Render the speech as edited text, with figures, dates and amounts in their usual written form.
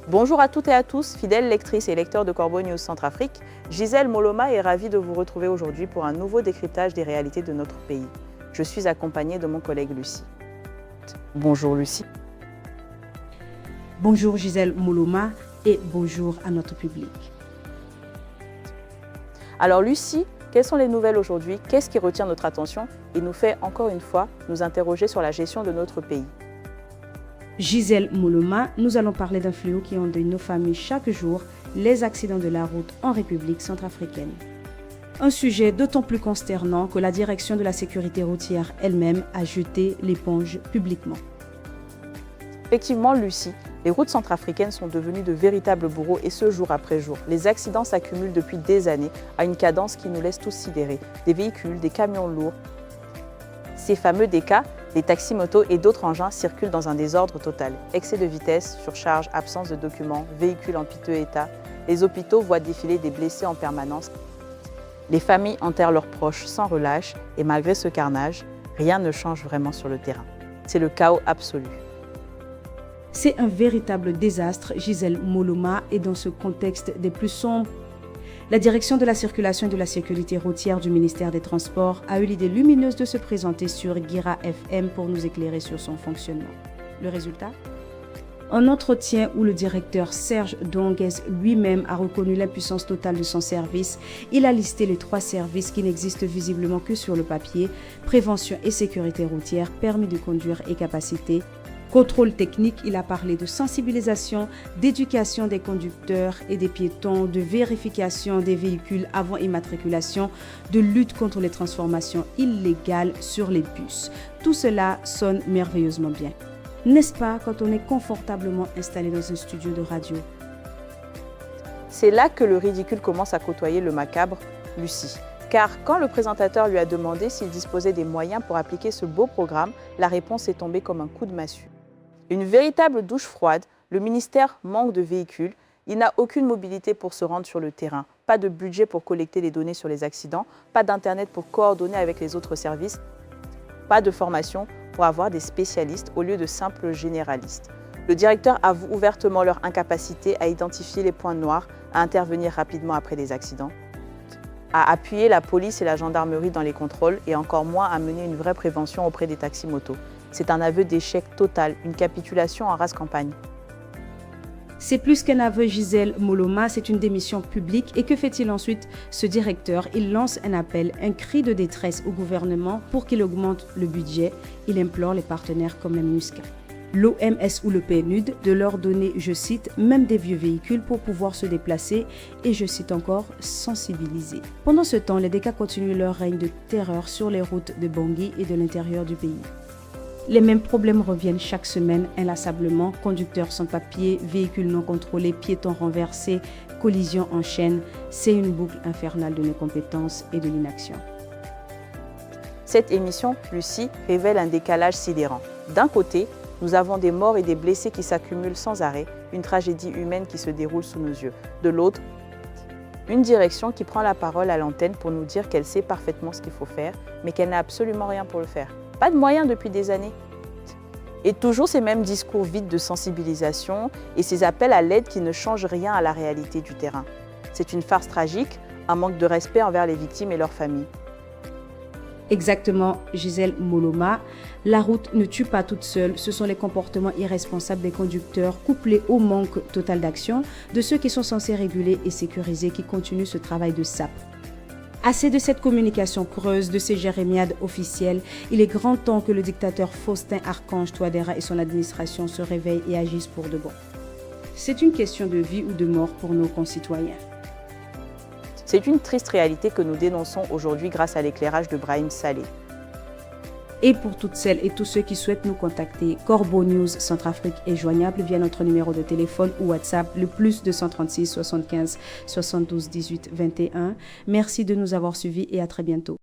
Bonjour à toutes et à tous, fidèles lectrices et lecteurs de Corbeau News Centrafrique, Gisèle Moloma est ravie de vous retrouver aujourd'hui pour un nouveau décryptage des réalités de notre pays. Je suis accompagnée de mon collègue Lucie. Bonjour Lucie. Bonjour Gisèle Moloma et bonjour à notre public. Alors Lucie, quelles sont les nouvelles aujourd'hui? Qu'est-ce qui retient notre attention et nous fait encore une fois nous interroger sur la gestion de notre pays? Gisèle Moloma, nous allons parler d'un fléau qui endeuille nos familles chaque jour, les accidents de la route en République centrafricaine. Un sujet d'autant plus consternant que la direction de la sécurité routière elle-même a jeté l'éponge publiquement. Effectivement, Lucie, les routes centrafricaines sont devenues de véritables bourreaux et ce jour après jour. Les accidents s'accumulent depuis des années à une cadence qui nous laisse tous sidérés. Des véhicules, des camions lourds. Ces fameux DK, les taxis-motos et d'autres engins circulent dans un désordre total. Excès de vitesse, surcharge, absence de documents, véhicules en piteux état. Les hôpitaux voient défiler des blessés en permanence. Les familles enterrent leurs proches sans relâche et malgré ce carnage, rien ne change vraiment sur le terrain. C'est le chaos absolu. C'est un véritable désastre, Gisèle Moloma, et dans ce contexte des plus sombres, la direction de la circulation et de la sécurité routière du ministère des Transports a eu l'idée lumineuse de se présenter sur Guira FM pour nous éclairer sur son fonctionnement. Le résultat ? Un entretien où le directeur Serge Donguez lui-même a reconnu l'impuissance totale de son service. Il a listé les 3 services qui n'existent visiblement que sur le papier: prévention et sécurité routière, permis de conduire et capacité. Contrôle technique, il a parlé de sensibilisation, d'éducation des conducteurs et des piétons, de vérification des véhicules avant immatriculation, de lutte contre les transformations illégales sur les bus. Tout cela sonne merveilleusement bien. N'est-ce pas quand on est confortablement installé dans un studio de radio? C'est là que le ridicule commence à côtoyer le macabre, Lucie. Car quand le présentateur lui a demandé s'il disposait des moyens pour appliquer ce beau programme, la réponse est tombée comme un coup de massue. Une véritable douche froide, le ministère manque de véhicules, il n'a aucune mobilité pour se rendre sur le terrain, pas de budget pour collecter les données sur les accidents, pas d'internet pour coordonner avec les autres services, pas de formation pour avoir des spécialistes au lieu de simples généralistes. Le directeur avoue ouvertement leur incapacité à identifier les points noirs, à intervenir rapidement après les accidents, à appuyer la police et la gendarmerie dans les contrôles et encore moins à mener une vraie prévention auprès des taxis-motos. C'est un aveu d'échec total, une capitulation en rase campagne. C'est plus qu'un aveu, Gisèle Moloma, c'est une démission publique. Et que fait-il ensuite, ce directeur? Il lance un appel, un cri de détresse au gouvernement pour qu'il augmente le budget. Il implore les partenaires comme la MINUSCA, l'OMS ou le PNUD de leur donner, je cite, même des vieux véhicules pour pouvoir se déplacer et, je cite encore, sensibiliser. Pendant ce temps, les DK continuent leur règne de terreur sur les routes de Bangui et de l'intérieur du pays. Les mêmes problèmes reviennent chaque semaine inlassablement: conducteurs sans papier, véhicules non contrôlés, piétons renversés, collisions en chaîne. C'est une boucle infernale de l'incompétence et de l'inaction. Cette émission, Lucie, révèle un décalage sidérant. D'un côté, nous avons des morts et des blessés qui s'accumulent sans arrêt, une tragédie humaine qui se déroule sous nos yeux. De l'autre, une direction qui prend la parole à l'antenne pour nous dire qu'elle sait parfaitement ce qu'il faut faire, mais qu'elle n'a absolument rien pour le faire. Pas de moyens depuis des années. Et toujours ces mêmes discours vides de sensibilisation et ces appels à l'aide qui ne changent rien à la réalité du terrain. C'est une farce tragique, un manque de respect envers les victimes et leurs familles. Exactement, Gisèle Moloma. La route ne tue pas toute seule. Ce sont les comportements irresponsables des conducteurs couplés au manque total d'action de ceux qui sont censés réguler et sécuriser qui continuent ce travail de sape. Assez de cette communication creuse, de ces jérémiades officielles. Il est grand temps que le dictateur Faustin Archange Touadéra et son administration se réveillent et agissent pour de bon. C'est une question de vie ou de mort pour nos concitoyens. C'est une triste réalité que nous dénonçons aujourd'hui grâce à l'éclairage de Brahim Saleh. Et pour toutes celles et tous ceux qui souhaitent nous contacter, Corbeau News Centrafrique est joignable via notre numéro de téléphone ou WhatsApp, le plus 236 75 72 18 21. Merci de nous avoir suivis et à très bientôt.